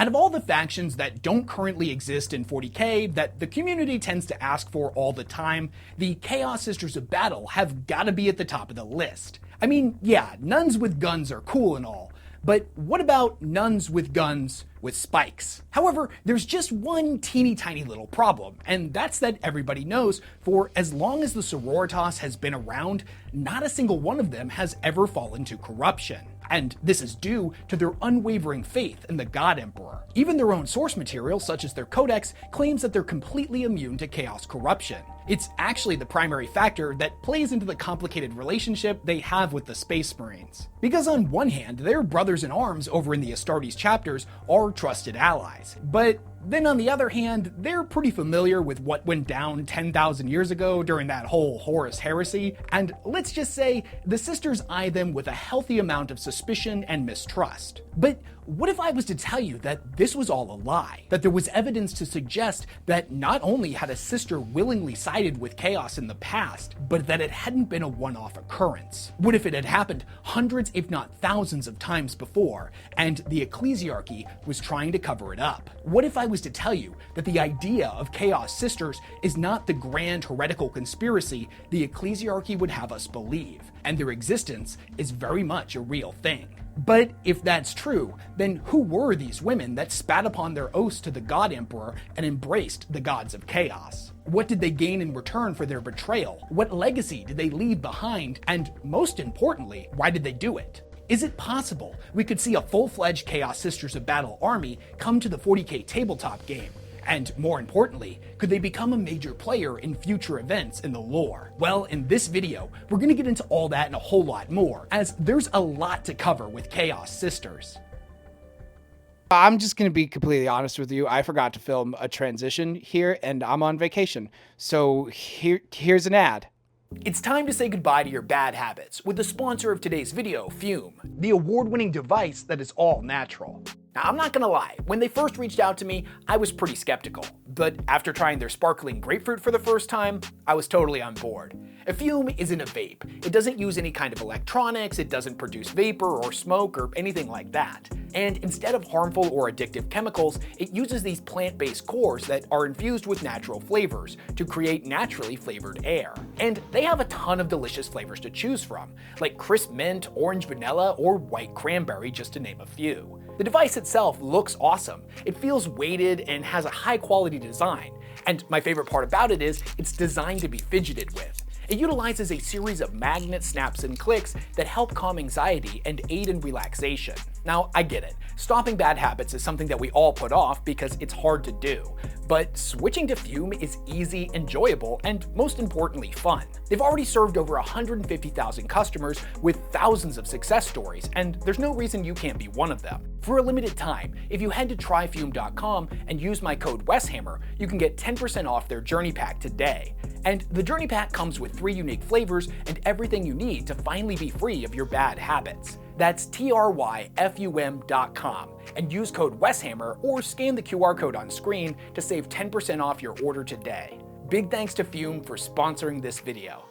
Out of all the factions that don't currently exist in 40k that the community tends to ask for all the time, the Chaos Sisters of Battle have gotta be at the top of the list. I mean, yeah, nuns with guns are cool and all, but what about nuns with guns with spikes? However, there's just one teeny tiny little problem, and that's that everybody knows for as long as the sororitas has been around, not a single one of them has ever fallen to corruption. And this is due to their unwavering faith in the God Emperor. Even their own source material, such as their codex, claims that they're completely immune to chaos corruption. It's actually the primary factor that plays into the complicated relationship they have with the Space Marines. Because on one hand, their brothers in arms over in the Astartes chapters are trusted allies, but then on the other hand, they're pretty familiar with what went down 10,000 years ago during that whole Horus heresy, and let's just say the sisters eye them with a healthy amount of suspicion and mistrust. But what if I was to tell you that this was all a lie? That there was evidence to suggest that not only had a sister willingly sided with Chaos in the past, but that it hadn't been a one-off occurrence? What if it had happened hundreds if not thousands of times before, and the ecclesiarchy was trying to cover it up? What if I was to tell you that the idea of Chaos Sisters is not the grand heretical conspiracy the ecclesiarchy would have us believe, and their existence is very much a real thing? But if that's true, then who were these women that spat upon their oaths to the God Emperor and embraced the gods of chaos? What did they gain in return for their betrayal? What legacy did they leave behind? And most importantly, why did they do it? Is it possible we could see a full-fledged Chaos Sisters of Battle army come to the 40k tabletop game? And more importantly, could they become a major player in future events in the lore? Well, in this video, we're going to get into all that and a whole lot more, as there's a lot to cover with Chaos Sisters. I'm just going to be completely honest with you. I forgot to film a transition here, and I'm on vacation. So here's an ad. It's time to say goodbye to your bad habits with the sponsor of today's video, Fume, the award-winning device that is all natural. Now, I'm not gonna lie, when they first reached out to me, I was pretty skeptical, but after trying their sparkling grapefruit for the first time, I was totally on board. A Fume isn't a vape. It doesn't use any kind of electronics, it doesn't produce vapor or smoke or anything like that. And instead of harmful or addictive chemicals, it uses these plant-based cores that are infused with natural flavors to create naturally flavored air. And they have a ton of delicious flavors to choose from, like crisp mint, orange vanilla, or white cranberry, just to name a few. The device itself looks awesome. It feels weighted and has a high-quality design. And my favorite part about it is it's designed to be fidgeted with. It utilizes a series of magnet snaps and clicks that help calm anxiety and aid in relaxation. Now, I get it. Stopping bad habits is something that we all put off because it's hard to do. But switching to Fume is easy, enjoyable, and most importantly, fun. They've already served over 150,000 customers with thousands of success stories, and there's no reason you can't be one of them. For a limited time, if you head to tryfume.com and use my code WesHammer, you can get 10% off their Journey Pack today. And the Journey Pack comes with 3 unique flavors and everything you need to finally be free of your bad habits. That's tryfum.com and use code WesHammer or scan the QR code on screen to save 10% off your order today. Big thanks to Fume for sponsoring this video.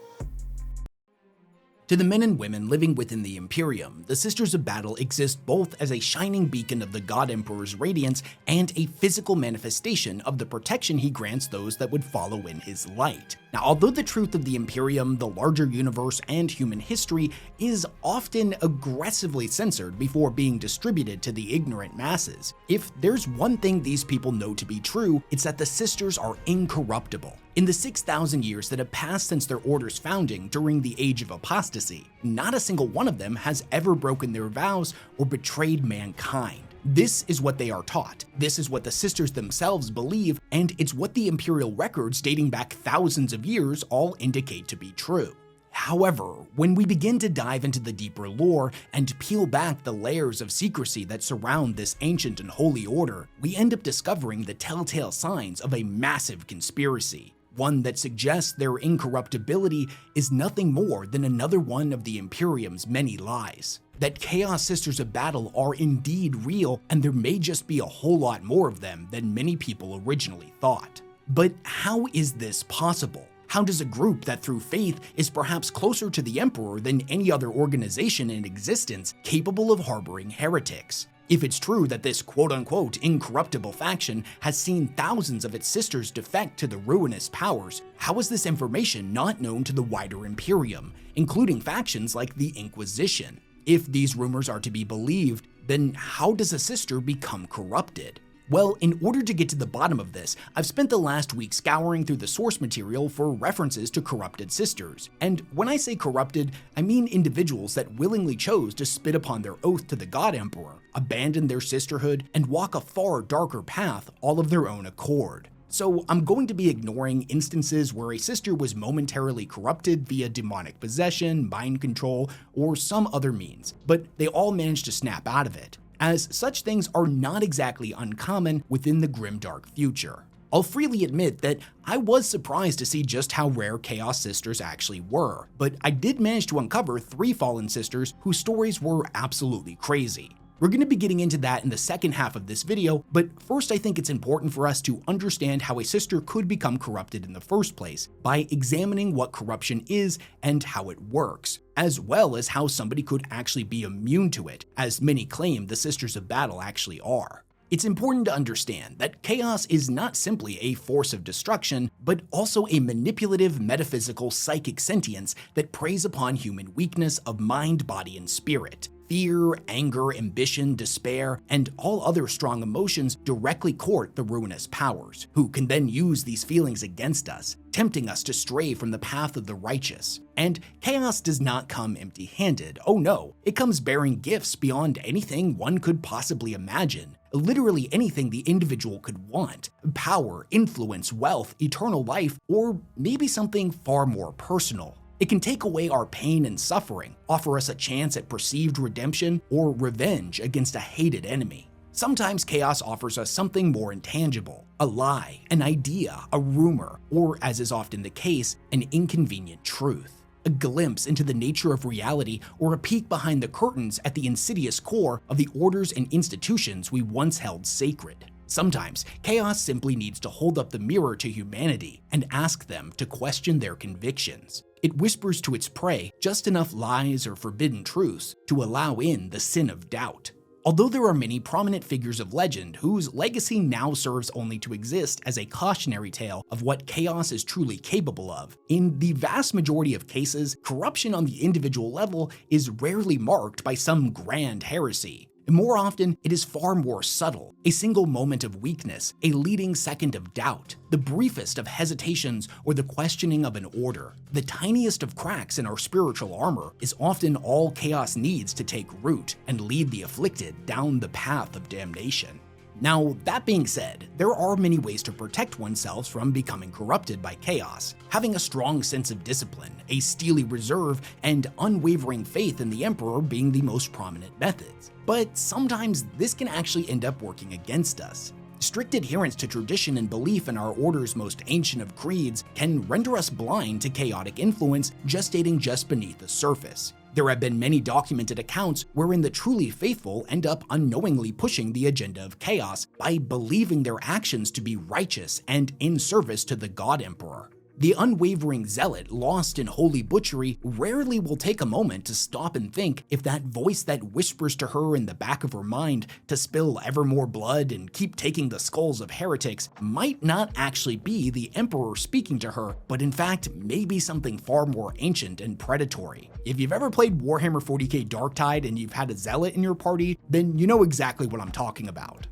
To the men and women living within the Imperium, the Sisters of Battle exist both as a shining beacon of the God Emperor's radiance and a physical manifestation of the protection he grants those that would follow in his light. Now, although the truth of the Imperium, the larger universe, and human history is often aggressively censored before being distributed to the ignorant masses, if there's one thing these people know to be true, it's that the Sisters are incorruptible. In the 6,000 years that have passed since their order's founding during the Age of Apostasy, not a single one of them has ever broken their vows or betrayed mankind. This is what they are taught, this is what the Sisters themselves believe, and it's what the Imperial records dating back thousands of years all indicate to be true. However, when we begin to dive into the deeper lore and peel back the layers of secrecy that surround this ancient and holy order, we end up discovering the telltale signs of a massive conspiracy. One that suggests their incorruptibility is nothing more than another one of the Imperium's many lies. That Chaos Sisters of Battle are indeed real, and there may just be a whole lot more of them than many people originally thought. But how is this possible? How does a group that through faith is perhaps closer to the Emperor than any other organization in existence capable of harboring heretics? If it's true that this quote-unquote incorruptible faction has seen thousands of its sisters defect to the ruinous powers, how is this information not known to the wider Imperium, including factions like the Inquisition? If these rumors are to be believed, then how does a sister become corrupted? Well, in order to get to the bottom of this, I've spent the last week scouring through the source material for references to corrupted sisters. And when I say corrupted, I mean individuals that willingly chose to spit upon their oath to the God Emperor, abandon their sisterhood, and walk a far darker path all of their own accord. So I'm going to be ignoring instances where a sister was momentarily corrupted via demonic possession, mind control, or some other means, but they all managed to snap out of it, as such things are not exactly uncommon within the grimdark future. I'll freely admit that I was surprised to see just how rare Chaos Sisters actually were, but I did manage to uncover 3 fallen sisters whose stories were absolutely crazy. We're going to be getting into that in the second half of this video, but first I think it's important for us to understand how a sister could become corrupted in the first place by examining what corruption is and how it works, as well as how somebody could actually be immune to it, as many claim the Sisters of Battle actually are. It's important to understand that chaos is not simply a force of destruction, but also a manipulative, metaphysical, psychic sentience that preys upon human weakness of mind, body, and spirit. Fear, anger, ambition, despair, and all other strong emotions directly court the ruinous powers, who can then use these feelings against us, tempting us to stray from the path of the righteous. And chaos does not come empty-handed. Oh no, it comes bearing gifts beyond anything one could possibly imagine. Literally anything the individual could want: power, influence, wealth, eternal life, or maybe something far more personal. It can take away our pain and suffering, offer us a chance at perceived redemption or revenge against a hated enemy. Sometimes chaos offers us something more intangible: a lie, an idea, a rumor, or, as is often the case, an inconvenient truth. A glimpse into the nature of reality, or a peek behind the curtains at the insidious core of the orders and institutions we once held sacred. Sometimes, chaos simply needs to hold up the mirror to humanity and ask them to question their convictions. It whispers to its prey just enough lies or forbidden truths to allow in the sin of doubt. Although there are many prominent figures of legend whose legacy now serves only to exist as a cautionary tale of what chaos is truly capable of, in the vast majority of cases, corruption on the individual level is rarely marked by some grand heresy. More often, it is far more subtle: a single moment of weakness, a leading second of doubt, the briefest of hesitations, or the questioning of an order. The tiniest of cracks in our spiritual armor is often all chaos needs to take root and lead the afflicted down the path of damnation. Now, that being said, there are many ways to protect oneself from becoming corrupted by chaos. Having a strong sense of discipline, a steely reserve, and unwavering faith in the Emperor being the most prominent methods. But sometimes this can actually end up working against us. Strict adherence to tradition and belief in our order's most ancient of creeds can render us blind to chaotic influence gestating just beneath the surface. There have been many documented accounts wherein the truly faithful end up unknowingly pushing the agenda of chaos by believing their actions to be righteous and in service to the God Emperor. The unwavering zealot lost in holy butchery rarely will take a moment to stop and think if that voice that whispers to her in the back of her mind to spill ever more blood and keep taking the skulls of heretics might not actually be the Emperor speaking to her, but in fact may be something far more ancient and predatory. If you've ever played Warhammer 40K Darktide and you've had a zealot in your party, then you know exactly what I'm talking about.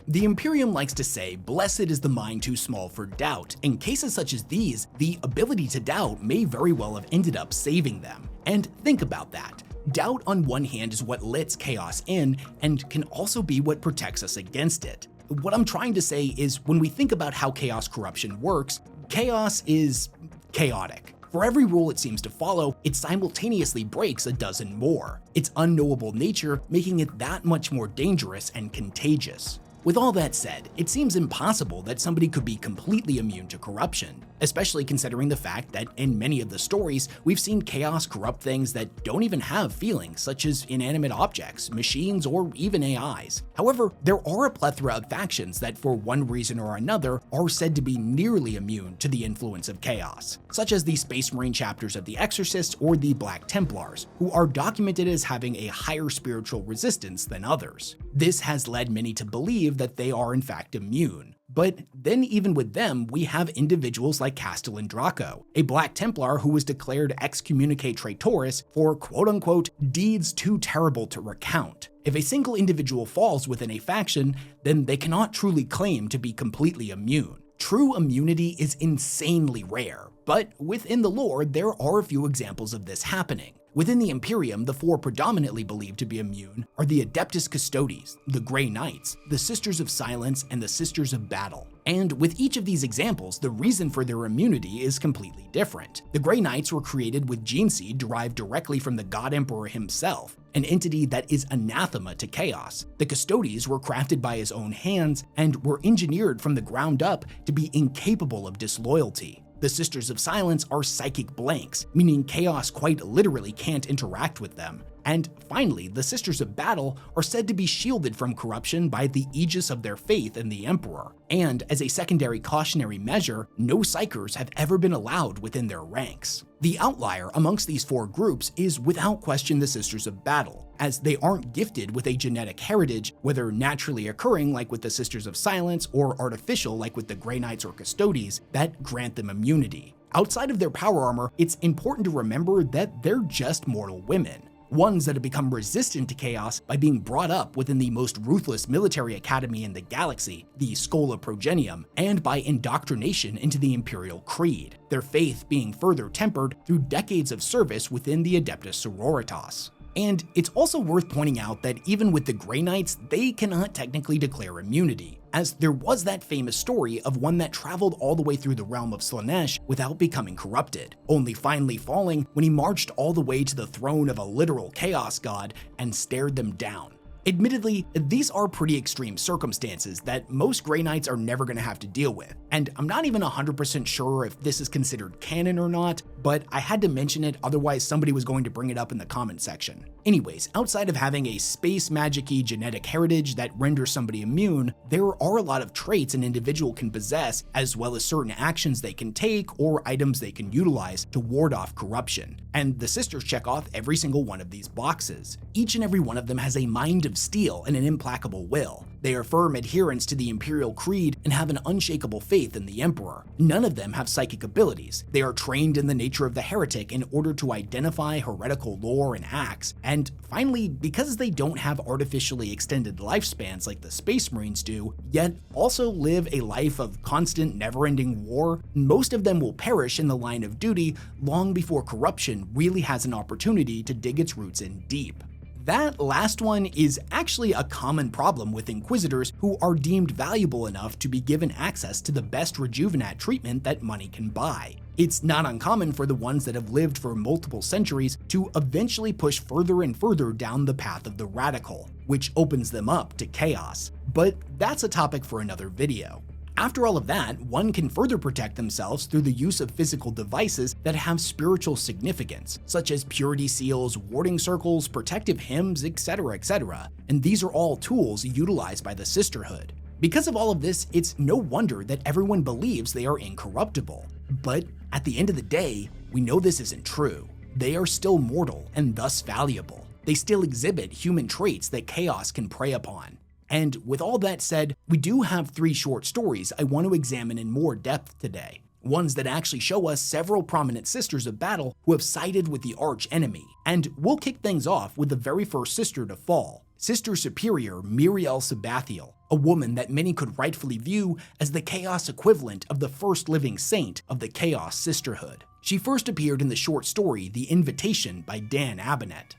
The Imperium likes to say, "Blessed is the mind too small for doubt." In cases such as these, the ability to doubt may very well have ended up saving them. And think about that. Doubt on one hand is what lets chaos in and can also be what protects us against it. What I'm trying to say is, when we think about how chaos corruption works, chaos is chaotic. For every rule it seems to follow, it simultaneously breaks a dozen more, its unknowable nature making it that much more dangerous and contagious. With all that said, it seems impossible that somebody could be completely immune to corruption. especially considering the fact that in many of the stories, we've seen chaos corrupt things that don't even have feelings, such as inanimate objects, machines, or even AIs. However, there are a plethora of factions that for one reason or another are said to be nearly immune to the influence of chaos, such as the Space Marine chapters of the Exorcists or the Black Templars, who are documented as having a higher spiritual resistance than others. This has led many to believe that they are in fact immune. But then even with them, we have individuals like Castellan Draco, a Black Templar who was declared excommunicate traitoris for quote-unquote deeds too terrible to recount. If a single individual falls within a faction, then they cannot truly claim to be completely immune. True immunity is insanely rare, but within the lore, there are a few examples of this happening. Within the Imperium, the four predominantly believed to be immune are the Adeptus Custodes, the Grey Knights, the Sisters of Silence, and the Sisters of Battle. And with each of these examples, the reason for their immunity is completely different. The Grey Knights were created with gene seed derived directly from the God Emperor himself, an entity that is anathema to chaos. The Custodes were crafted by his own hands and were engineered from the ground up to be incapable of disloyalty. The Sisters of Silence are psychic blanks, meaning chaos quite literally can't interact with them. And finally, the Sisters of Battle are said to be shielded from corruption by the aegis of their faith in the Emperor. And as a secondary cautionary measure, no Psykers have ever been allowed within their ranks. The outlier amongst these four groups is without question the Sisters of Battle, as they aren't gifted with a genetic heritage, whether naturally occurring like with the Sisters of Silence or artificial like with the Grey Knights or Custodes, that grant them immunity. Outside of their power armor, it's important to remember that they're just mortal women. Ones that have become resistant to chaos by being brought up within the most ruthless military academy in the galaxy, the Schola Progenium, and by indoctrination into the Imperial Creed, their faith being further tempered through decades of service within the Adeptus Sororitas. And it's also worth pointing out that even with the Grey Knights, they cannot technically declare immunity, as there was that famous story of one that traveled all the way through the realm of Slaanesh without becoming corrupted, only finally falling when he marched all the way to the throne of a literal chaos god and stared them down. Admittedly, these are pretty extreme circumstances that most Grey Knights are never going to have to deal with, and I'm not even 100% sure if this is considered canon or not, but I had to mention it, otherwise somebody was going to bring it up in the comment section. Anyways, outside of having a space magic-y genetic heritage that renders somebody immune, there are a lot of traits an individual can possess, as well as certain actions they can take or items they can utilize to ward off corruption. And the Sisters check off every single one of these boxes. Each and every one of them has a mind of steel and an implacable will. They are firm adherents to the Imperial Creed and have an unshakable faith in the Emperor. None of them have psychic abilities. They are trained in the nature of the heretic in order to identify heretical lore and acts. And finally, because they don't have artificially extended lifespans like the Space Marines do, yet also live a life of constant never-ending war, most of them will perish in the line of duty long before corruption really has an opportunity to dig its roots in deep. That last one is actually a common problem with Inquisitors who are deemed valuable enough to be given access to the best rejuvenat treatment that money can buy. It's not uncommon for the ones that have lived for multiple centuries to eventually push further and further down the path of the radical, which opens them up to chaos. But that's a topic for another video. After all of that, one can further protect themselves through the use of physical devices that have spiritual significance, such as purity seals, warding circles, protective hymns, etc., etc. And these are all tools utilized by the Sisterhood. Because of all of this, it's no wonder that everyone believes they are incorruptible. But at the end of the day, we know this isn't true. They are still mortal and thus valuable. They still exhibit human traits that chaos can prey upon. And with all that said, we do have 3 short stories I want to examine in more depth today. Ones that actually show us several prominent Sisters of Battle who have sided with the arch enemy. And we'll kick things off with the very first sister to fall, Sister Superior Mirael Sabathel, a woman that many could rightfully view as the chaos equivalent of the first living saint of the Chaos Sisterhood. She first appeared in the short story The Invitation by Dan Abnett.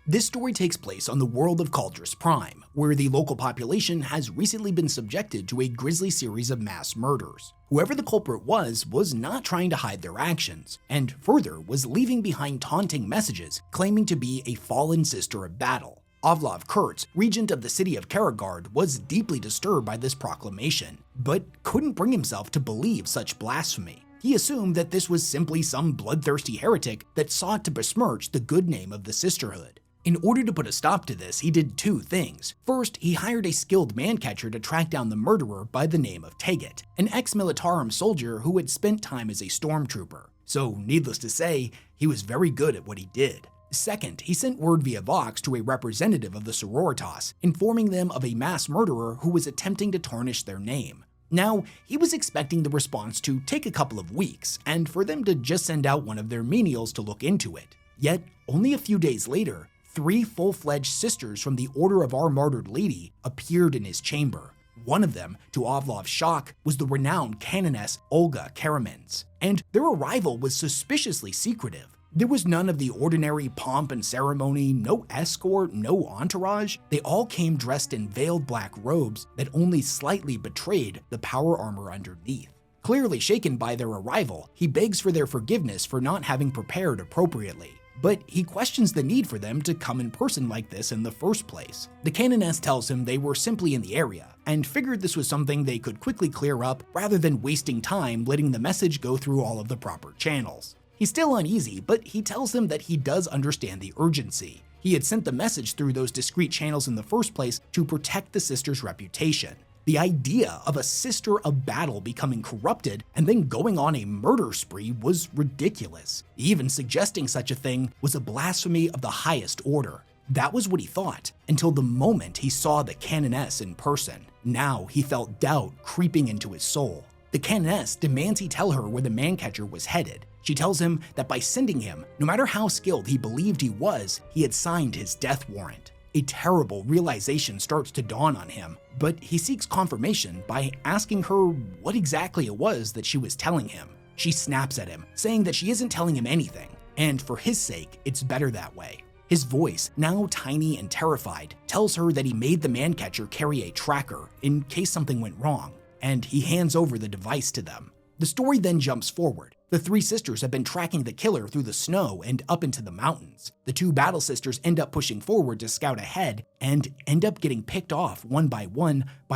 This story takes place on the world of Cauldrus Prime, where the local population has recently been subjected to a grisly series of mass murders. Whoever the culprit was not trying to hide their actions, and further was leaving behind taunting messages claiming to be a fallen Sister of Battle. Ovlov Kurtz, regent of the city of Karagard, was deeply disturbed by this proclamation, but couldn't bring himself to believe such blasphemy. He assumed that this was simply some bloodthirsty heretic that sought to besmirch the good name of the sisterhood. In order to put a stop to this, he did two things. First, he hired a skilled man-catcher to track down the murderer by the name of Tegot, an ex-militarum soldier who had spent time as a stormtrooper. So, needless to say, he was very good at what he did. Second, he sent word via Vox to a representative of the sororitas, informing them of a mass murderer who was attempting to tarnish their name. Now, he was expecting the response to take a couple of weeks, and for them to just send out one of their menials to look into it. Yet, only a few days later, 3 full-fledged sisters from the Order of Our Martyred Lady appeared in his chamber. One of them, to Ovlov's shock, was the renowned canoness Olga Karamins, and their arrival was suspiciously secretive. There was none of the ordinary pomp and ceremony, no escort, no entourage. They all came dressed in veiled black robes that only slightly betrayed the power armor underneath. Clearly shaken by their arrival, he begs for their forgiveness for not having prepared appropriately. But he questions the need for them to come in person like this in the first place. The canoness tells him they were simply in the area, and figured this was something they could quickly clear up rather than wasting time letting the message go through all of the proper channels. He's still uneasy, but he tells them that he does understand the urgency. He had sent the message through those discreet channels in the first place to protect the sister's reputation. The idea of a sister of battle becoming corrupted and then going on a murder spree was ridiculous. Even suggesting such a thing was a blasphemy of the highest order. That was what he thought, until the moment he saw the canoness in person. Now he felt doubt creeping into his soul. The canoness demands he tell her where the man-catcher was headed. She tells him that by sending him, no matter how skilled he believed he was, he had signed his death warrant. A terrible realization starts to dawn on him, but he seeks confirmation by asking her what exactly it was that she was telling him. She snaps at him, saying that she isn't telling him anything, and for his sake, it's better that way. His voice, now tiny and terrified, tells her that he made the man-catcher carry a tracker in case something went wrong, and he hands over the device to them. The story then jumps forward. The 3 sisters have been tracking the killer through the snow and up into the mountains. The 2 battle sisters end up pushing forward to scout ahead and end up getting picked off one by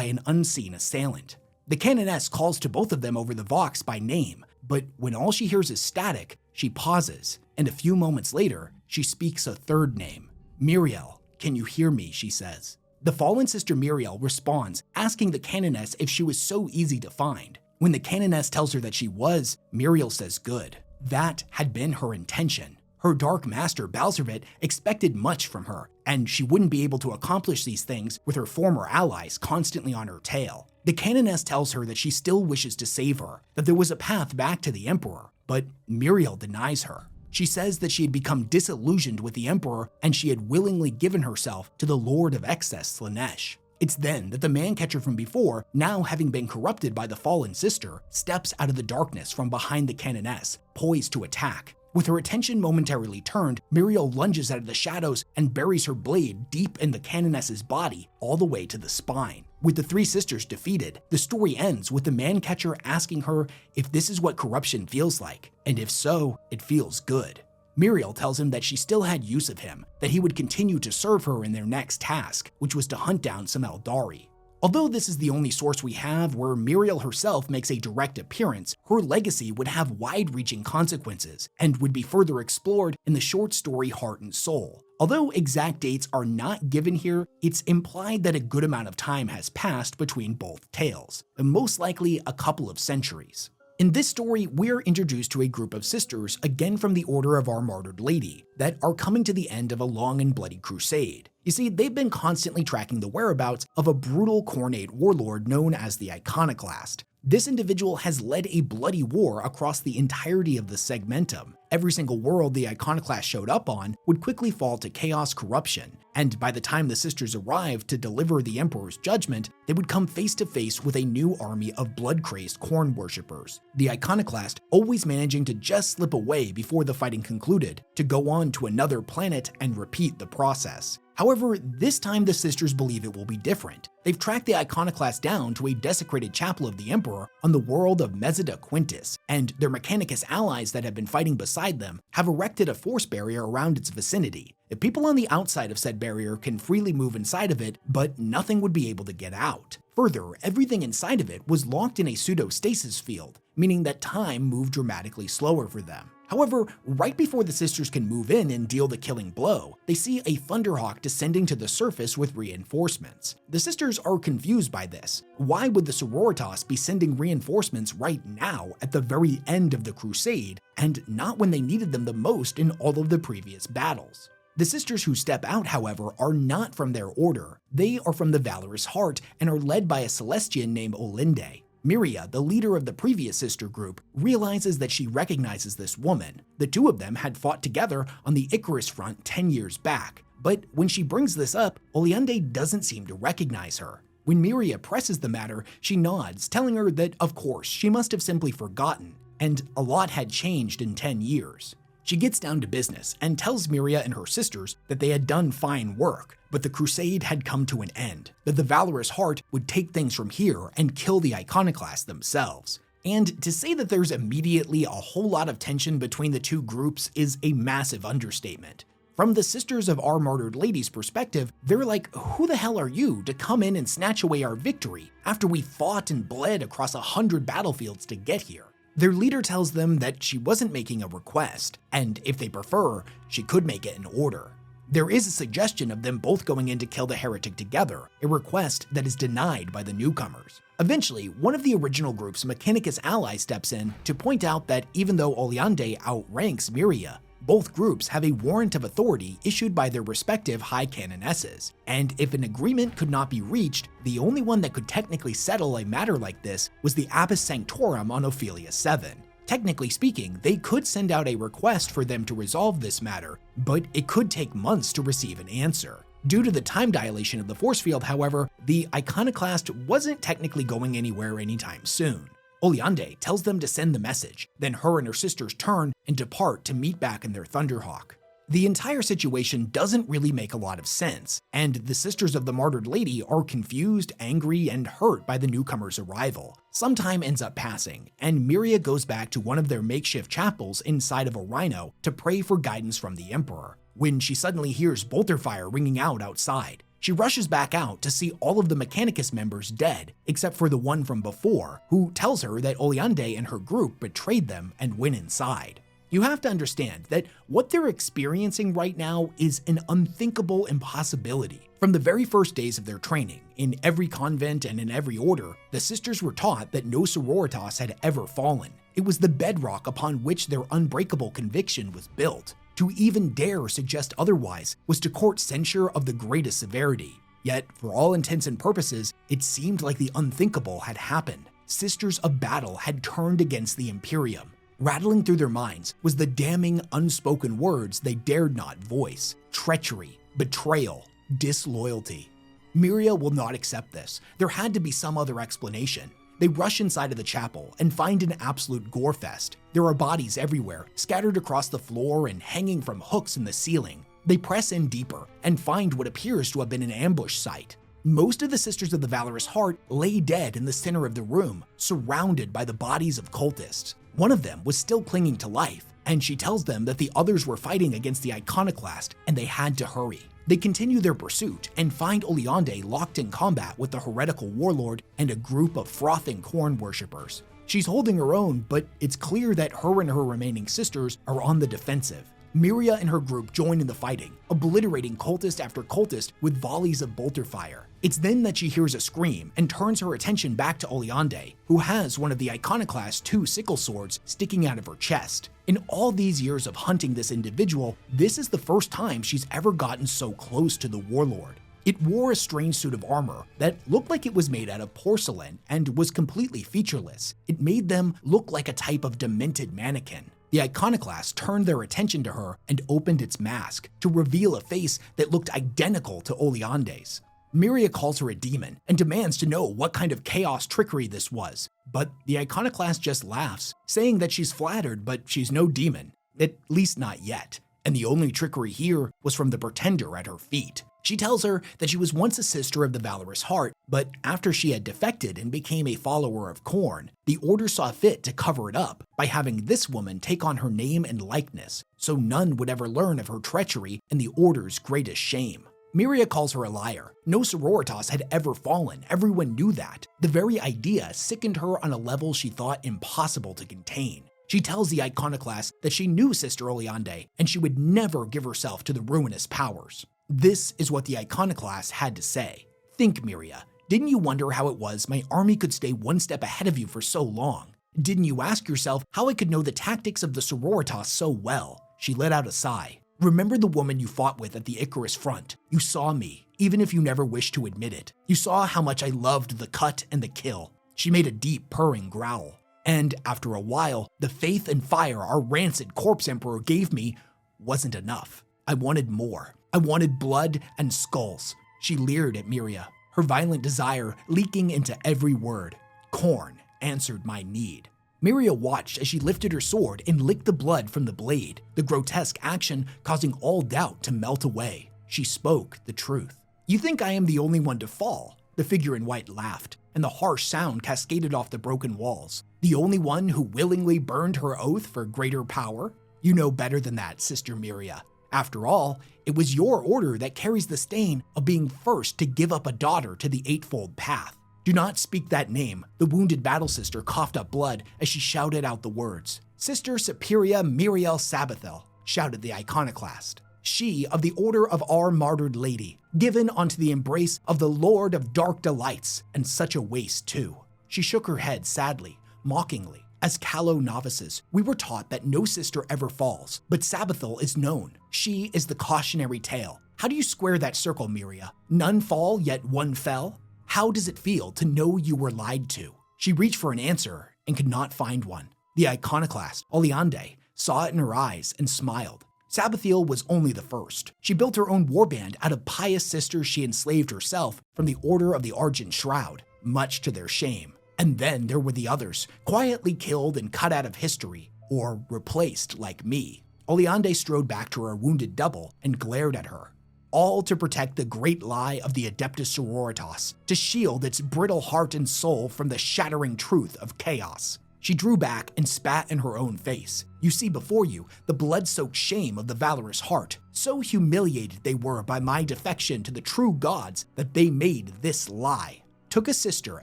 an unseen assailant. The canoness calls to both of them over the Vox by name, but when all she hears is static, she pauses, and a few moments later, she speaks a third name. "Mirael, can you hear me?" she says. The fallen sister Mirael responds, asking the canoness if she was so easy to find. When the canoness tells her that she was, Mirael says good. That had been her intention. Her dark master Balzervit expected much from her, and she wouldn't be able to accomplish these things with her former allies constantly on her tail. The canoness tells her that she still wishes to save her, that there was a path back to the Emperor, but Mirael denies her. She says that she had become disillusioned with the Emperor and she had willingly given herself to the Lord of Excess Slanesh. It's then that the man-catcher from before, now having been corrupted by the fallen sister, steps out of the darkness from behind the canoness, poised to attack. With her attention momentarily turned, Mirael lunges out of the shadows and buries her blade deep in the canoness's body, all the way to the spine. With the 3 sisters defeated, the story ends with the man-catcher asking her if this is what corruption feels like, and if so, it feels good. Mirael tells him that she still had use of him, that he would continue to serve her in their next task, which was to hunt down some Eldari. Although this is the only source we have where Mirael herself makes a direct appearance, her legacy would have wide-reaching consequences and would be further explored in the short story Heart and Soul. Although exact dates are not given here, it's implied that a good amount of time has passed between both tales, and most likely a couple of centuries. In this story, we're introduced to a group of sisters, again from the Order of Our Martyred Lady, that are coming to the end of a long and bloody crusade. You see, they've been constantly tracking the whereabouts of a brutal Khornate warlord known as the Iconoclast. This individual has led a bloody war across the entirety of the segmentum. Every single world the Iconoclast showed up on would quickly fall to chaos corruption, and by the time the sisters arrived to deliver the Emperor's judgment, they would come face to face with a new army of blood-crazed Khorne worshippers. The Iconoclast always managing to just slip away before the fighting concluded, to go on to another planet and repeat the process. However, this time the sisters believe it will be different. They've tracked the Iconoclast down to a desecrated chapel of the Emperor on the world of Mesida Quintus, and their Mechanicus allies that have been fighting beside them have erected a force barrier around its vicinity. The people on the outside of said barrier can freely move inside of it, but nothing would be able to get out. Further, everything inside of it was locked in a pseudostasis field, meaning that time moved dramatically slower for them. However, right before the sisters can move in and deal the killing blow, they see a Thunderhawk descending to the surface with reinforcements. The sisters are confused by this. Why would the Sororitas be sending reinforcements right now at the very end of the crusade, and not when they needed them the most in all of the previous battles? The sisters who step out, however, are not from their order. They are from the Valorous Heart and are led by a Celestian named Olinde. Miria, the leader of the previous sister group, realizes that she recognizes this woman. The two of them had fought together on the Icarus front 10 years back, but when she brings this up, Olinde doesn't seem to recognize her. When Miria presses the matter, she nods, telling her that, of course, she must have simply forgotten, and a lot had changed in 10 years. She gets down to business and tells Miria and her sisters that they had done fine work, but the crusade had come to an end, that the Valorous Heart would take things from here and kill the Iconoclast themselves. And to say that there's immediately a whole lot of tension between the two groups is a massive understatement. From the Sisters of Our Martyred Lady's perspective, they're like, who the hell are you to come in and snatch away our victory after we fought and bled across 100 battlefields to get here? Their leader tells them that she wasn't making a request, and if they prefer, she could make it an order. There is a suggestion of them both going in to kill the heretic together, a request that is denied by the newcomers. Eventually, one of the original group's Mechanicus allies steps in to point out that even though Oleande outranks Miria, both groups have a warrant of authority issued by their respective High Canonesses, and if an agreement could not be reached, the only one that could technically settle a matter like this was the Abbess Sanctorum on Ophelia 7. Technically speaking, they could send out a request for them to resolve this matter, but it could take months to receive an answer. Due to the time dilation of the force field, however, the Iconoclast wasn't technically going anywhere anytime soon. Oleande tells them to send the message, then her and her sisters turn and depart to meet back in their Thunderhawk. The entire situation doesn't really make a lot of sense, and the Sisters of the Martyred Lady are confused, angry, and hurt by the newcomer's arrival. Some time ends up passing, and Miria goes back to one of their makeshift chapels inside of a rhino to pray for guidance from the Emperor, when she suddenly hears bolter fire ringing out outside. She rushes back out to see all of the Mechanicus members dead, except for the one from before, who tells her that Oleande and her group betrayed them and went inside. You have to understand that what they're experiencing right now is an unthinkable impossibility. From the very first days of their training, in every convent and in every order, the sisters were taught that no sororitas had ever fallen. It was the bedrock upon which their unbreakable conviction was built. To even dare suggest otherwise was to court censure of the greatest severity. Yet, for all intents and purposes, it seemed like the unthinkable had happened. Sisters of Battle had turned against the Imperium. Rattling through their minds was the damning, unspoken words they dared not voice: treachery, betrayal, disloyalty. Miria will not accept this. There had to be some other explanation. They rush inside of the chapel and find an absolute gore fest. There are bodies everywhere, scattered across the floor and hanging from hooks in the ceiling. They press in deeper and find what appears to have been an ambush site. Most of the Sisters of the Valorous Heart lay dead in the center of the room, surrounded by the bodies of cultists. One of them was still clinging to life, and she tells them that the others were fighting against the Iconoclast and they had to hurry. They continue their pursuit and find Oleande locked in combat with the heretical warlord and a group of frothing corn worshippers. She's holding her own, but it's clear that her and her remaining sisters are on the defensive. Miria and her group join in the fighting, obliterating cultist after cultist with volleys of bolter fire. It's then that she hears a scream and turns her attention back to Oleande, who has one of the Iconoclast's 2 sickle swords sticking out of her chest. In all these years of hunting this individual, this is the first time she's ever gotten so close to the warlord. It wore a strange suit of armor that looked like it was made out of porcelain and was completely featureless. It made them look like a type of demented mannequin. The Iconoclast turned their attention to her and opened its mask to reveal a face that looked identical to Oleande's. Miria calls her a demon and demands to know what kind of chaos trickery this was, but the Iconoclast just laughs, saying that she's flattered but she's no demon, at least not yet, and the only trickery here was from the pretender at her feet. She tells her that she was once a sister of the Valorous Heart, but after she had defected and became a follower of Khorne, the Order saw fit to cover it up by having this woman take on her name and likeness, so none would ever learn of her treachery and the Order's greatest shame. Miria calls her a liar. No sororitas had ever fallen, everyone knew that. The very idea sickened her on a level she thought impossible to contain. She tells the Iconoclast that she knew Sister Oleande, and she would never give herself to the ruinous powers. This is what the Iconoclast had to say. Think, Miria, didn't you wonder how it was my army could stay one step ahead of you for so long? Didn't you ask yourself how I could know the tactics of the sororitas so well? She let out a sigh. Remember the woman you fought with at the Icarus front? You saw me, even if you never wished to admit it. You saw how much I loved the cut and the kill. She made a deep purring growl. And after a while, the faith and fire our rancid corpse emperor gave me wasn't enough. I wanted more. I wanted blood and skulls. She leered at Miria, her violent desire leaking into every word. Khorne answered my need. Miria watched as she lifted her sword and licked the blood from the blade, the grotesque action causing all doubt to melt away. She spoke the truth. You think I am the only one to fall? The figure in white laughed, and the harsh sound cascaded off the broken walls. The only one who willingly burned her oath for greater power? You know better than that, Sister Miria. After all, it was your order that carries the stain of being first to give up a daughter to the Eightfold Path. Do not speak that name, the wounded battle sister coughed up blood as she shouted out the words. Sister Superior Mirael Sabathel, shouted the Iconoclast. She of the Order of our Martyred Lady, given unto the embrace of the Lord of Dark Delights, and such a waste too. She shook her head sadly, mockingly. As callow novices, we were taught that no sister ever falls, but Sabathel is known. She is the cautionary tale. How do you square that circle, Miria? None fall, yet one fell? How does it feel to know you were lied to? She reached for an answer and could not find one. The Iconoclast, Oleande, saw it in her eyes and smiled. Sabathel was only the first. She built her own warband out of pious sisters she enslaved herself from the Order of the Argent Shroud, much to their shame. And then there were the others, quietly killed and cut out of history, or replaced like me. Oleande strode back to her wounded double and glared at her. All to protect the great lie of the Adeptus Sororitas, to shield its brittle heart and soul from the shattering truth of chaos. She drew back and spat in her own face. You see before you the blood-soaked shame of the valorous heart. So humiliated they were by my defection to the true gods that they made this lie. Took a sister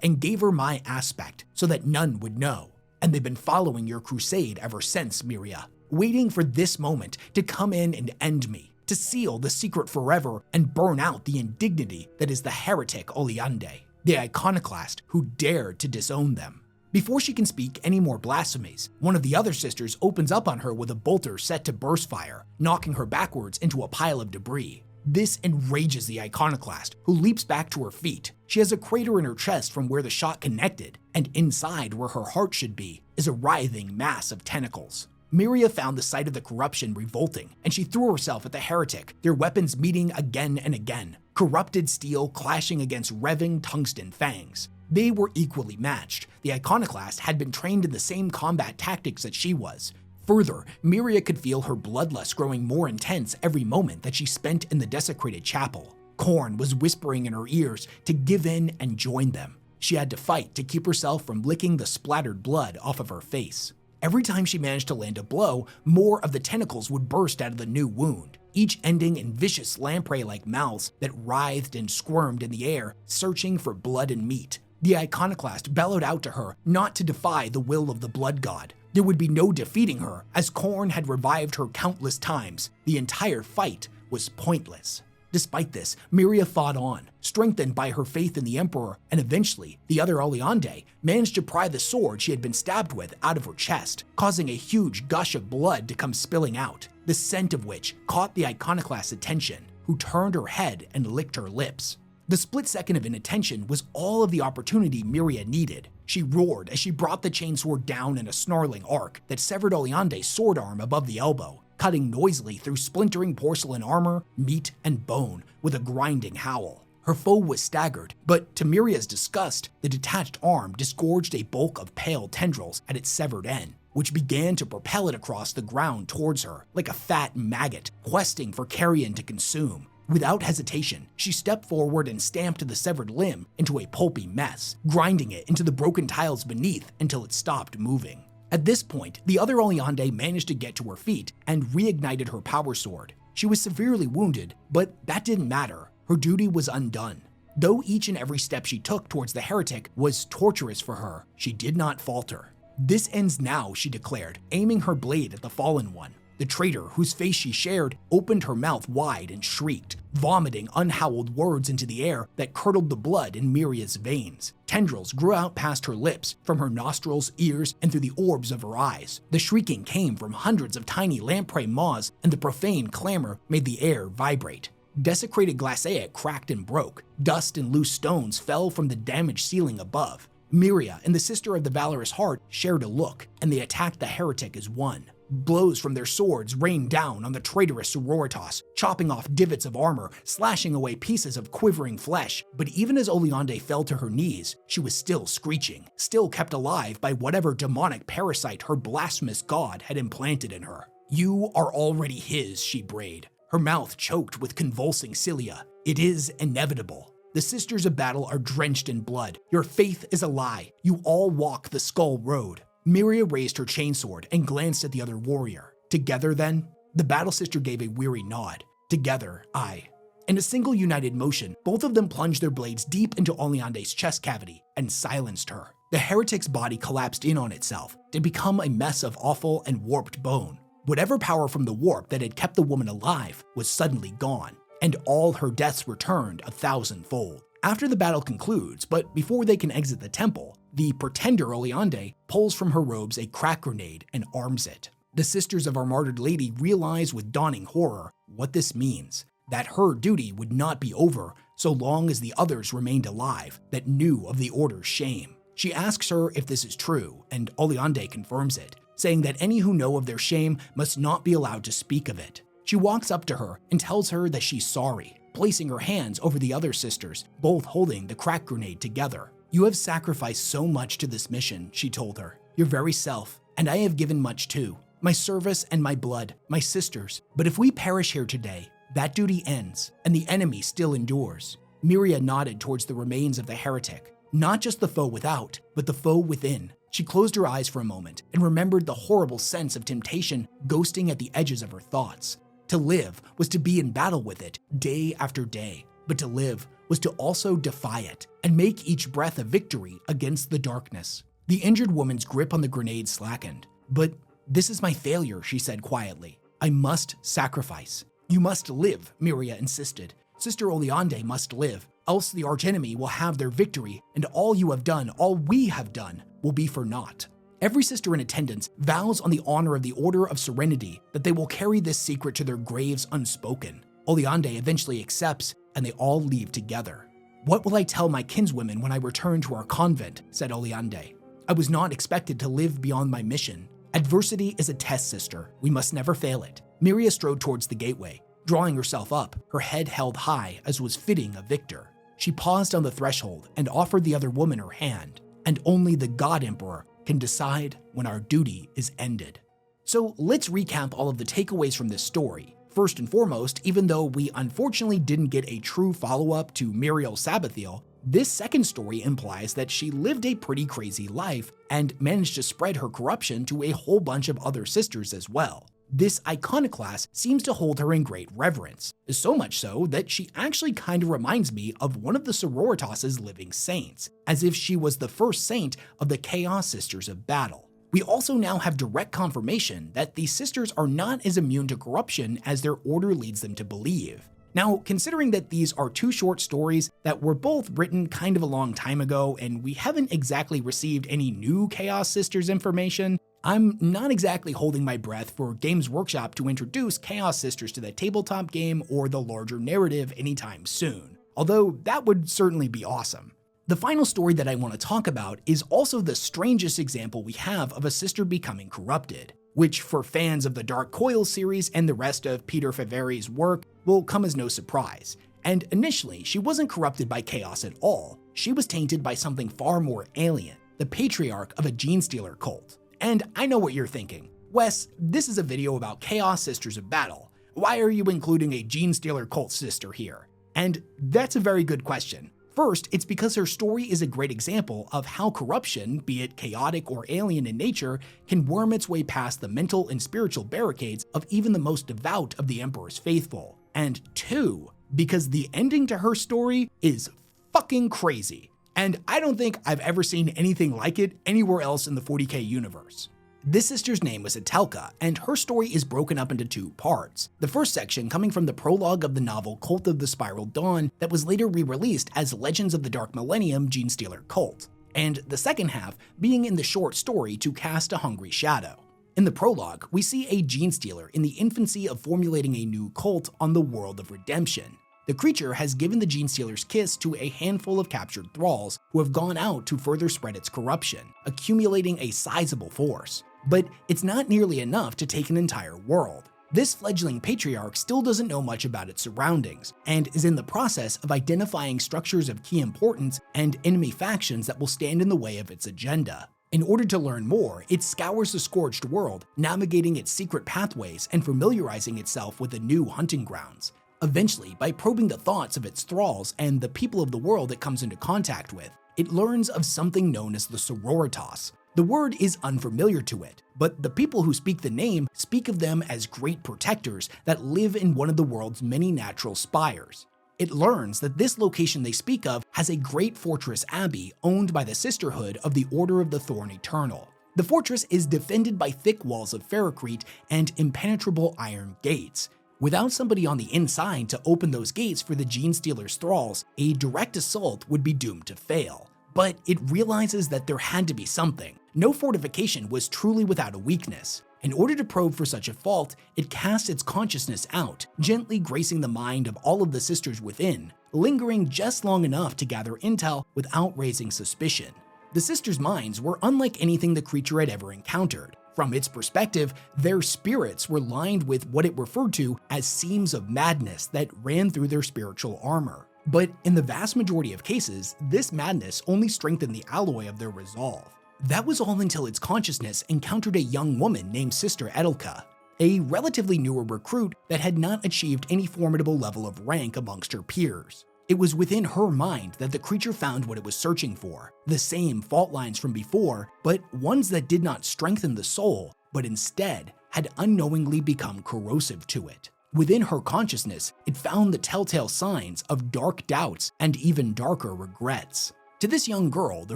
and gave her my aspect so that none would know. And they've been following your crusade ever since, Miria, waiting for this moment to come in and end me, to seal the secret forever and burn out the indignity that is the heretic Oleande, the Iconoclast who dared to disown them. Before she can speak any more blasphemies, one of the other sisters opens up on her with a bolter set to burst fire, knocking her backwards into a pile of debris. This enrages the Iconoclast, who leaps back to her feet. She has a crater in her chest from where the shot connected, and inside where her heart should be is a writhing mass of tentacles. Miria found the sight of the corruption revolting, and she threw herself at the heretic, their weapons meeting again and again, corrupted steel clashing against revving tungsten fangs. They were equally matched. The Iconoclast had been trained in the same combat tactics that she was. Further, Miria could feel her bloodlust growing more intense every moment that she spent in the desecrated chapel. Khorne was whispering in her ears to give in and join them. She had to fight to keep herself from licking the splattered blood off of her face. Every time she managed to land a blow, more of the tentacles would burst out of the new wound, each ending in vicious lamprey-like mouths that writhed and squirmed in the air, searching for blood and meat. The Iconoclast bellowed out to her not to defy the will of the blood god. There would be no defeating her, as Khorne had revived her countless times. The entire fight was pointless. Despite this, Miria fought on, strengthened by her faith in the Emperor, and eventually, the other Oleande managed to pry the sword she had been stabbed with out of her chest, causing a huge gush of blood to come spilling out, the scent of which caught the Iconoclast's attention, who turned her head and licked her lips. The split second of inattention was all of the opportunity Miria needed. She roared as she brought the chainsword down in a snarling arc that severed Oleande's sword arm above the elbow, cutting noisily through splintering porcelain armor, meat, and bone with a grinding howl. Her foe was staggered, but to Miria's disgust, the detached arm disgorged a bulk of pale tendrils at its severed end, which began to propel it across the ground towards her like a fat maggot questing for carrion to consume. Without hesitation, she stepped forward and stamped the severed limb into a pulpy mess, grinding it into the broken tiles beneath until it stopped moving. At this point, the other Oleande managed to get to her feet and reignited her power sword. She was severely wounded, but that didn't matter. Her duty was undone. Though each and every step she took towards the heretic was torturous for her, she did not falter. "This ends now," she declared, aiming her blade at the fallen one. The traitor, whose face she shared, opened her mouth wide and shrieked, vomiting unhowled words into the air that curdled the blood in Miria's veins. Tendrils grew out past her lips, from her nostrils, ears, and through the orbs of her eyes. The shrieking came from hundreds of tiny lamprey maws, and the profane clamor made the air vibrate. Desecrated glassaic cracked and broke. Dust and loose stones fell from the damaged ceiling above. Miria and the Sister of the Valorous Heart shared a look, and they attacked the heretic as one. Blows from their swords rained down on the traitorous sororitas, chopping off divots of armor, slashing away pieces of quivering flesh. But even as Oleande fell to her knees, she was still screeching, still kept alive by whatever demonic parasite her blasphemous god had implanted in her. "You are already his," she brayed, her mouth choked with convulsing cilia. "It is inevitable. The Sisters of Battle are drenched in blood. Your faith is a lie. You all walk the Skull Road." Miria raised her chainsword and glanced at the other warrior. "Together, then?" The Battle Sister gave a weary nod. "Together, aye." In a single united motion, both of them plunged their blades deep into Oleande's chest cavity and silenced her. The heretic's body collapsed in on itself to become a mess of awful and warped bone. Whatever power from the warp that had kept the woman alive was suddenly gone, and all her deaths returned 1,000-fold. After the battle concludes, but before they can exit the temple, the pretender Oleande pulls from her robes a crack grenade and arms it. The Sisters of our martyred lady realize with dawning horror what this means, that her duty would not be over so long as the others remained alive that knew of the Order's shame. She asks her if this is true, and Oleande confirms it, saying that any who know of their shame must not be allowed to speak of it. She walks up to her and tells her that she's sorry, placing her hands over the other sisters, both holding the crack grenade together. "You have sacrificed so much to this mission," she told her, "your very self, and I have given much too. My service and my blood, my sisters. But if we perish here today, that duty ends, and the enemy still endures." Miria nodded towards the remains of the heretic, not just the foe without, but the foe within. She closed her eyes for a moment and remembered the horrible sense of temptation ghosting at the edges of her thoughts. To live was to be in battle with it day after day, but to live was to also defy it and make each breath a victory against the darkness. The injured woman's grip on the grenade slackened. "But this is my failure," she said quietly. "I must sacrifice." "You must live," Miria insisted. "Sister Oleande must live, else the archenemy will have their victory, and all you have done, all we have done, will be for naught." Every sister in attendance vows on the honor of the Order of Serenity that they will carry this secret to their graves unspoken. Oleande eventually accepts, and they all leave together. "What will I tell my kinswomen when I return to our convent?" said Oleande. "I was not expected to live beyond my mission. Adversity is a test, sister. We must never fail it." Miria strode towards the gateway, drawing herself up, her head held high as was fitting a victor. She paused on the threshold and offered the other woman her hand. "And only the God Emperor can decide when our duty is ended." So let's recap all of the takeaways from this story. First and foremost, even though we unfortunately didn't get a true follow-up to Mirael Sabathel, this second story implies that she lived a pretty crazy life and managed to spread her corruption to a whole bunch of other sisters as well. This Iconoclast seems to hold her in great reverence, so much so that she actually kind of reminds me of one of the sororitas' living saints, as if she was the first saint of the Chaos Sisters of Battle. We also now have direct confirmation that these sisters are not as immune to corruption as their order leads them to believe. Now, considering that these are two short stories that were both written kind of a long time ago and we haven't exactly received any new Chaos Sisters information, I'm not exactly holding my breath for Games Workshop to introduce Chaos Sisters to the tabletop game or the larger narrative anytime soon, although that would certainly be awesome. The final story that I want to talk about is also the strangest example we have of a sister becoming corrupted, which for fans of the Dark Coil series and the rest of Peter Faveri's work will come as no surprise. And initially, she wasn't corrupted by chaos at all. She was tainted by something far more alien, the patriarch of a gene stealer cult. And I know what you're thinking. "Wes, this is a video about Chaos Sisters of Battle. Why are you including a gene stealer cult sister here?" And that's a very good question. First, it's because her story is a great example of how corruption, be it chaotic or alien in nature, can worm its way past the mental and spiritual barricades of even the most devout of the Emperor's faithful. And two, because the ending to her story is fucking crazy. And I don't think I've ever seen anything like it anywhere else in the 40K universe. This sister's name was Etelka, and her story is broken up into two parts. The first section coming from the prologue of the novel Cult of the Spiral Dawn that was later re-released as Legends of the Dark Millennium Genestealer Cult, and the second half being in the short story To Cast a Hungry Shadow. In the prologue, we see a Genestealer in the infancy of formulating a new cult on the world of redemption. The creature has given the Genestealer's kiss to a handful of captured thralls who have gone out to further spread its corruption, accumulating a sizable force. But it's not nearly enough to take an entire world. This fledgling patriarch still doesn't know much about its surroundings, and is in the process of identifying structures of key importance and enemy factions that will stand in the way of its agenda. In order to learn more, it scours the scorched world, navigating its secret pathways and familiarizing itself with the new hunting grounds. Eventually, by probing the thoughts of its thralls and the people of the world it comes into contact with, it learns of something known as the Sororitas. The word is unfamiliar to it, but the people who speak the name speak of them as great protectors that live in one of the world's many natural spires. It learns that this location they speak of has a great fortress abbey owned by the Sisterhood of the Order of the Thorn Eternal. The fortress is defended by thick walls of ferrocrete and impenetrable iron gates. Without somebody on the inside to open those gates for the Genestealer's thralls, a direct assault would be doomed to fail. But it realizes that there had to be something. No fortification was truly without a weakness. In order to probe for such a fault, it casts its consciousness out, gently gracing the mind of all of the sisters within, lingering just long enough to gather intel without raising suspicion. The sisters' minds were unlike anything the creature had ever encountered. From its perspective, their spirits were lined with what it referred to as seams of madness that ran through their spiritual armor. But in the vast majority of cases, this madness only strengthened the alloy of their resolve. That was all until its consciousness encountered a young woman named Sister Etelka, a relatively newer recruit that had not achieved any formidable level of rank amongst her peers. It was within her mind that the creature found what it was searching for, the same fault lines from before, but ones that did not strengthen the soul, but instead had unknowingly become corrosive to it. Within her consciousness, it found the telltale signs of dark doubts and even darker regrets. To this young girl, the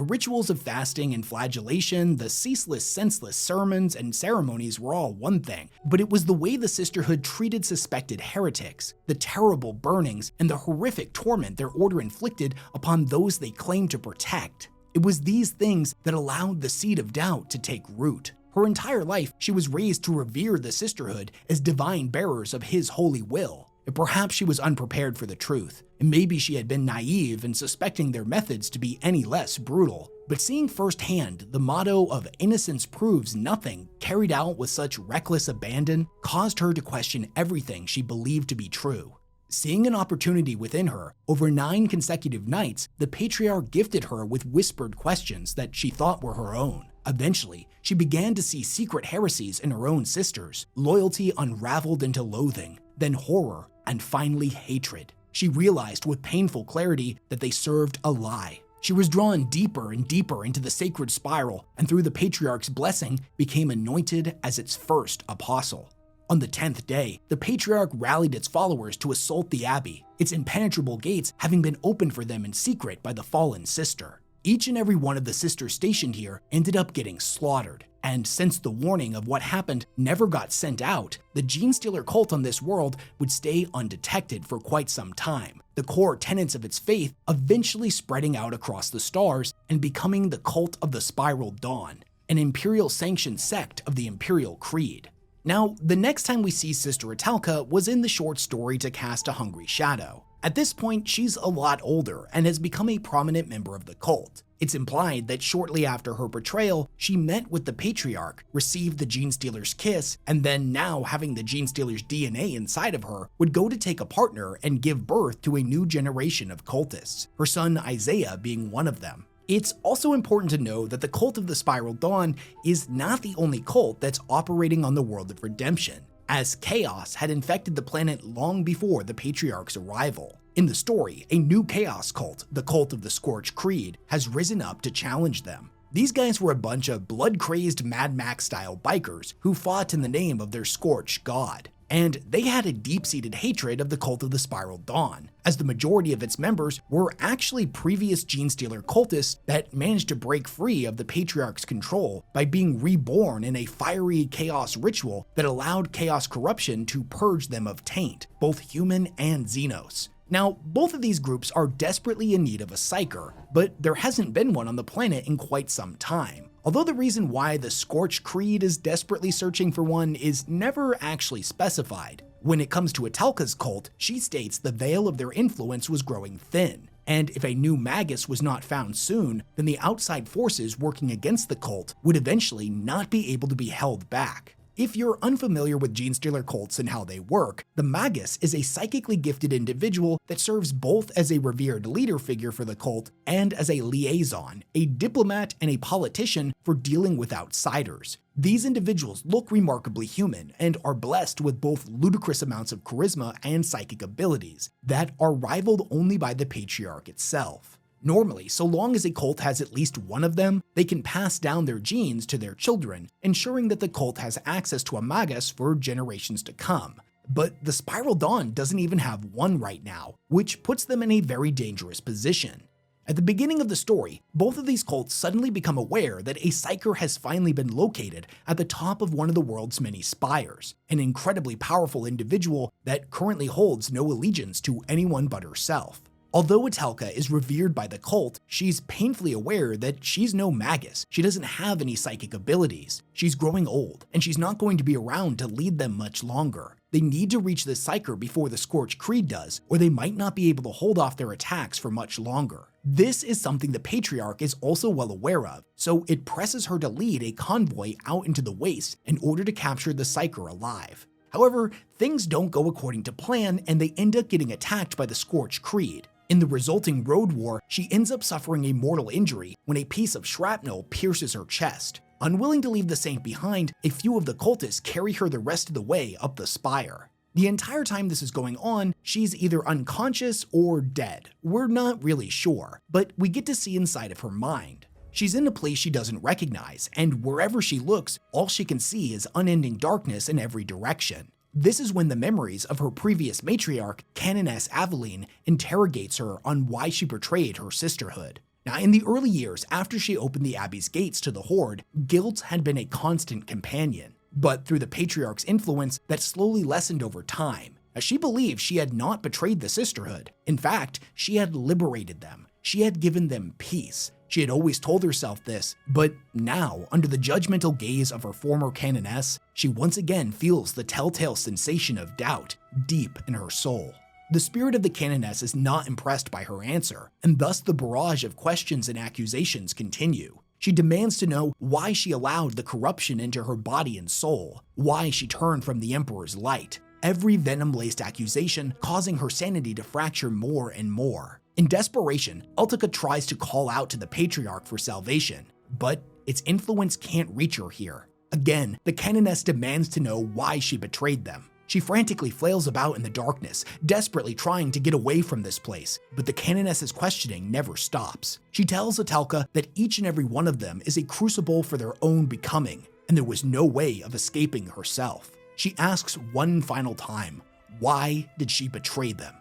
rituals of fasting and flagellation, the ceaseless, senseless sermons and ceremonies were all one thing, but it was the way the Sisterhood treated suspected heretics, the terrible burnings, and the horrific torment their order inflicted upon those they claimed to protect. It was these things that allowed the seed of doubt to take root. Her entire life, she was raised to revere the Sisterhood as divine bearers of His holy will. Perhaps she was unprepared for the truth, and maybe she had been naive in suspecting their methods to be any less brutal. But seeing firsthand the motto of innocence proves nothing carried out with such reckless abandon caused her to question everything she believed to be true. Seeing an opportunity within her, over 9 consecutive nights, the Patriarch gifted her with whispered questions that she thought were her own. Eventually, she began to see secret heresies in her own sisters, loyalty unraveled into loathing, then horror, and finally hatred. She realized with painful clarity that they served a lie. She was drawn deeper and deeper into the sacred spiral, and through the Patriarch's blessing, became anointed as its first apostle. On the 10th day, the Patriarch rallied its followers to assault the Abbey, its impenetrable gates having been opened for them in secret by the fallen sister. Each and every one of the sisters stationed here ended up getting slaughtered, and since the warning of what happened never got sent out, the Genestealer cult on this world would stay undetected for quite some time, the core tenets of its faith eventually spreading out across the stars and becoming the Cult of the Spiral Dawn, an Imperial-sanctioned sect of the Imperial Creed. Now, the next time we see Sister Etelka was in the short story To Cast a Hungry Shadow. At this point, she's a lot older and has become a prominent member of the cult. It's implied that shortly after her betrayal, she met with the Patriarch, received the Genestealer's kiss, and then now having the Genestealer's DNA inside of her, would go to take a partner and give birth to a new generation of cultists, her son Isaiah being one of them. It's also important to know that the Cult of the Spiral Dawn is not the only cult that's operating on the world of redemption, as chaos had infected the planet long before the Patriarch's arrival. In the story, a new chaos cult, the Cult of the Scorched Creed, has risen up to challenge them. These guys were a bunch of blood-crazed Mad Max-style bikers who fought in the name of their Scorched god. and they had a deep-seated hatred of the Cult of the Spiral Dawn, as the majority of its members were actually previous Genestealer cultists that managed to break free of the Patriarch's control by being reborn in a fiery chaos ritual that allowed chaos corruption to purge them of taint, both human and Xenos. Now, both of these groups are desperately in need of a Psyker, but there hasn't been one on the planet in quite some time. Although the reason why the Scorched Creed is desperately searching for one is never actually specified. When it comes to Etelka's cult, she states the veil of their influence was growing thin, and if a new Magus was not found soon, then the outside forces working against the cult would eventually not be able to be held back. If you're unfamiliar with Genestealer cults and how they work, the Magus is a psychically gifted individual that serves both as a revered leader figure for the cult and as a liaison, a diplomat and a politician for dealing with outsiders. These individuals look remarkably human and are blessed with both ludicrous amounts of charisma and psychic abilities that are rivaled only by the Patriarch itself. Normally, so long as a cult has at least one of them, they can pass down their genes to their children, ensuring that the cult has access to a Magus for generations to come. But the Spiral Dawn doesn't even have one right now, which puts them in a very dangerous position. At the beginning of the story, both of these cults suddenly become aware that a Psyker has finally been located at the top of one of the world's many spires, an incredibly powerful individual that currently holds no allegiance to anyone but herself. Although Etelka is revered by the cult, she's painfully aware that she's no Magus. She doesn't have any psychic abilities. She's growing old, and she's not going to be around to lead them much longer. They need to reach the Psyker before the Scorched Creed does, or they might not be able to hold off their attacks for much longer. This is something the Patriarch is also well aware of, so it presses her to lead a convoy out into the wastes in order to capture the Psyker alive. However, things don't go according to plan, and they end up getting attacked by the Scorched Creed. In the resulting road war, she ends up suffering a mortal injury when a piece of shrapnel pierces her chest. Unwilling to leave the saint behind, a few of the cultists carry her the rest of the way up the spire. The entire time this is going on, she's either unconscious or dead. We're not really sure, but we get to see inside of her mind. She's in a place she doesn't recognize, and wherever she looks, all she can see is unending darkness in every direction. This is when the memories of her previous matriarch, Canoness Aveline, interrogates her on why she betrayed her sisterhood. Now, in the early years after she opened the Abbey's gates to the Horde, guilt had been a constant companion, but through the Patriarch's influence, that slowly lessened over time, as she believed she had not betrayed the sisterhood. In fact, she had liberated them. She had given them peace. She had always told herself this, but now, under the judgmental gaze of her former canoness, she once again feels the telltale sensation of doubt deep in her soul. The spirit of the canoness is not impressed by her answer, and thus the barrage of questions and accusations continue. She demands to know why she allowed the corruption into her body and soul, why she turned from the Emperor's light, every venom-laced accusation causing her sanity to fracture more and more. In desperation, Etelka tries to call out to the Patriarch for salvation, but its influence can't reach her here. Again, the canoness demands to know why she betrayed them. She frantically flails about in the darkness, desperately trying to get away from this place, but the canoness's questioning never stops. She tells Etelka that each and every one of them is a crucible for their own becoming, and there was no way of escaping herself. She asks one final time, why did she betray them?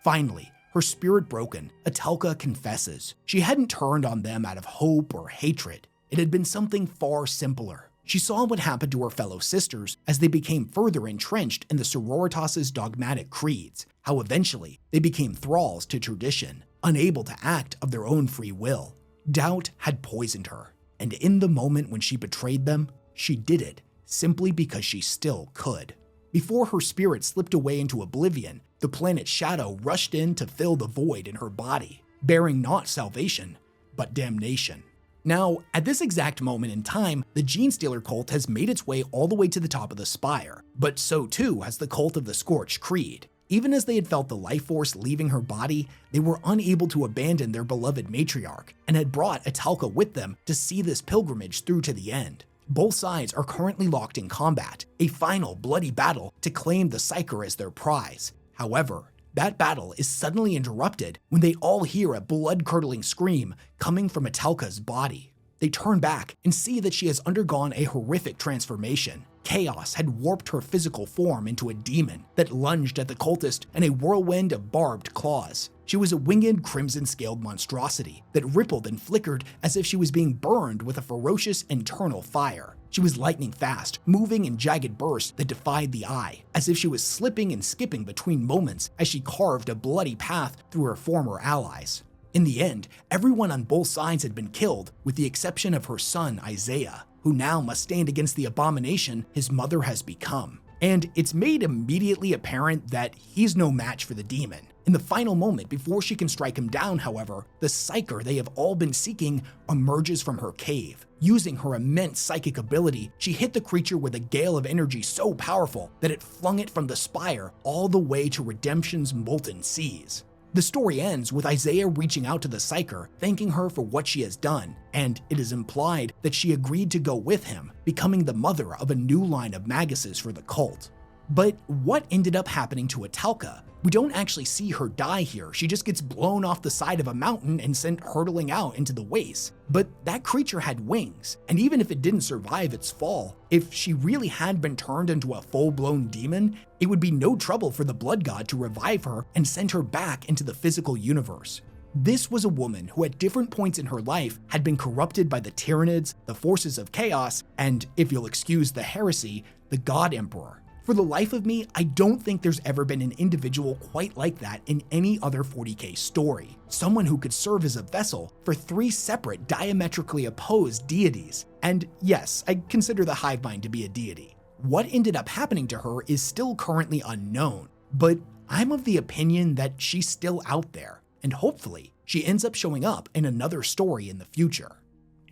Finally, her spirit broken, Etelka confesses. She hadn't turned on them out of hope or hatred. It had been something far simpler. She saw what happened to her fellow sisters as they became further entrenched in the sororitas' dogmatic creeds, how eventually they became thralls to tradition, unable to act of their own free will. Doubt had poisoned her, and in the moment when she betrayed them, she did it simply because she still could. Before her spirit slipped away into oblivion, the planet Shadow rushed in to fill the void in her body, bearing not salvation, but damnation. Now, at this exact moment in time, the Genestealer cult has made its way all the way to the top of the spire, but so too has the cult of the Scorched Creed. Even as they had felt the life force leaving her body, they were unable to abandon their beloved matriarch, and had brought Etelka with them to see this pilgrimage through to the end. Both sides are currently locked in combat, a final bloody battle to claim the Psyker as their prize. However, that battle is suddenly interrupted when they all hear a blood-curdling scream coming from Etelka's body. They turn back and see that she has undergone a horrific transformation, Chaos had warped her physical form into a demon that lunged at the cultist in a whirlwind of barbed claws. She was a winged crimson-scaled monstrosity that rippled and flickered as if she was being burned with a ferocious internal fire. She was lightning fast, moving in jagged bursts that defied the eye, as if she was slipping and skipping between moments as she carved a bloody path through her former allies. In the end, everyone on both sides had been killed, with the exception of her son Isaiah, who now must stand against the abomination his mother has become. And it's made immediately apparent that he's no match for the demon. In the final moment before she can strike him down, however, the psyker they have all been seeking emerges from her cave. Using her immense psychic ability, she hit the creature with a gale of energy so powerful that it flung it from the spire all the way to Redemption's molten seas. The story ends with Isaiah reaching out to the psyker, thanking her for what she has done, and it is implied that she agreed to go with him, becoming the mother of a new line of maguses for the cult. But what ended up happening to Etelka? We don't actually see her die here, she just gets blown off the side of a mountain and sent hurtling out into the wastes. But that creature had wings, and even if it didn't survive its fall, if she really had been turned into a full-blown demon, it would be no trouble for the Blood God to revive her and send her back into the physical universe. This was a woman who at different points in her life had been corrupted by the Tyranids, the forces of chaos, and, if you'll excuse the heresy, the God Emperor. For the life of me, I don't think there's ever been an individual quite like that in any other 40K story. Someone who could serve as a vessel for 3 separate diametrically opposed deities. And yes, I consider the Hive Mind to be a deity. What ended up happening to her is still currently unknown, but I'm of the opinion that she's still out there, and hopefully she ends up showing up in another story in the future.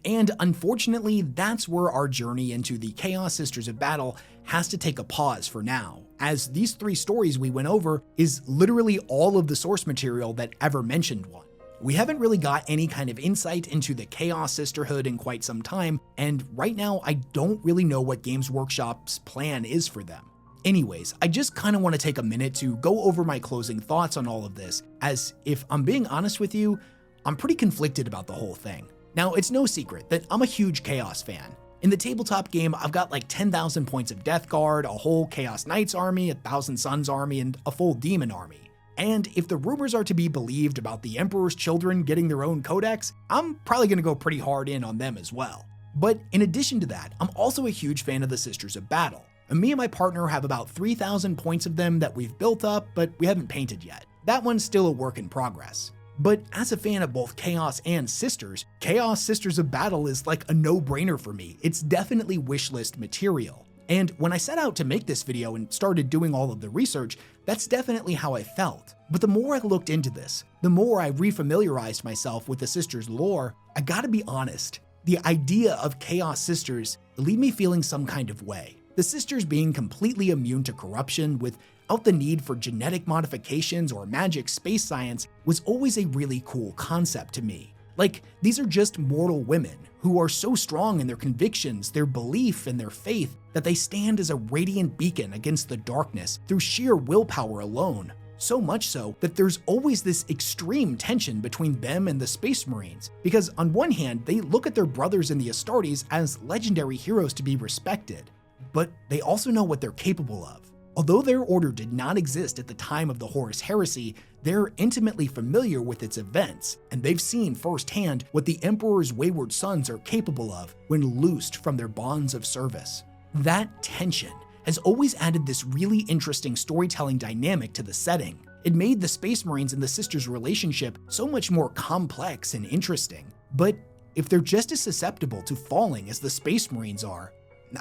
And unfortunately, that's where our journey into the Chaos Sisters of Battle has to take a pause for now, as these 3 stories we went over is literally all of the source material that ever mentioned one. We haven't really got any kind of insight into the Chaos Sisterhood in quite some time, and right now I don't really know what Games Workshop's plan is for them. Anyways, I just kind of want to take a minute to go over my closing thoughts on all of this, as if I'm being honest with you, I'm pretty conflicted about the whole thing. Now, it's no secret that I'm a huge Chaos fan. In the tabletop game, I've got like 10,000 points of Death Guard, a whole Chaos Knights army, a Thousand Suns army, and a full Demon army. And if the rumors are to be believed about the Emperor's children getting their own codex, I'm probably gonna go pretty hard in on them as well. But in addition to that, I'm also a huge fan of the Sisters of Battle. And me and my partner have about 3,000 points of them that we've built up, but we haven't painted yet. That one's still a work in progress. But as a fan of both Chaos and Sisters, Chaos Sisters of Battle is like a no-brainer for me. It's definitely wishlist material. And when I set out to make this video and started doing all of the research, that's definitely how I felt. But the more I looked into this, the more I refamiliarized myself with the Sisters lore, I gotta be honest, the idea of Chaos Sisters leave me feeling some kind of way. The Sisters being completely immune to corruption without the need for genetic modifications or magic space science was always a really cool concept to me. Like, these are just mortal women who are so strong in their convictions, their belief, and their faith that they stand as a radiant beacon against the darkness through sheer willpower alone. So much so that there's always this extreme tension between them and the Space Marines, because on one hand, they look at their brothers in the Astartes as legendary heroes to be respected, but they also know what they're capable of. Although their order did not exist at the time of the Horus Heresy, they're intimately familiar with its events, and they've seen firsthand what the Emperor's wayward sons are capable of when loosed from their bonds of service. That tension has always added this really interesting storytelling dynamic to the setting. It made the Space Marines and the Sisters' relationship so much more complex and interesting. But if they're just as susceptible to falling as the Space Marines are,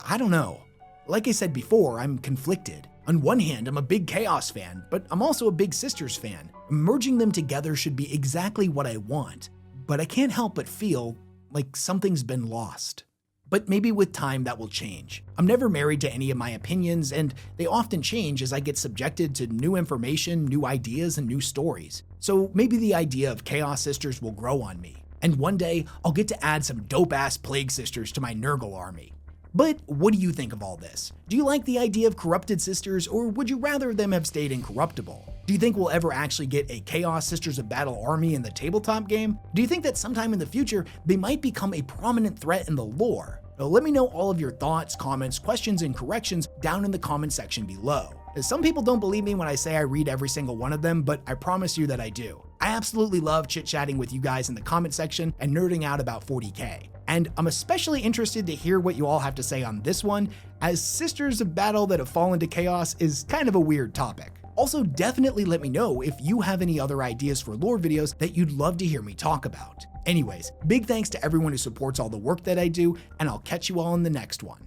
I don't know. Like I said before, I'm conflicted. On one hand, I'm a big Chaos fan, but I'm also a big Sisters fan. Merging them together should be exactly what I want, but I can't help but feel like something's been lost. But maybe with time that will change. I'm never married to any of my opinions, and they often change as I get subjected to new information, new ideas, and new stories. So maybe the idea of Chaos Sisters will grow on me, and one day I'll get to add some dope-ass Plague Sisters to my Nurgle army. But what do you think of all this? Do you like the idea of corrupted sisters, or would you rather them have stayed incorruptible? Do you think we'll ever actually get a Chaos Sisters of Battle army in the tabletop game? Do you think that sometime in the future they might become a prominent threat in the lore? Now, let me know all of your thoughts, comments, questions, and corrections down in the comment section below. Some people don't believe me when I say I read every single one of them, but I promise you that I do. I absolutely love chit-chatting with you guys in the comment section and nerding out about 40K. And I'm especially interested to hear what you all have to say on this one, as Sisters of Battle that have fallen to chaos is kind of a weird topic. Also, definitely let me know if you have any other ideas for lore videos that you'd love to hear me talk about. Anyways, big thanks to everyone who supports all the work that I do, and I'll catch you all in the next one.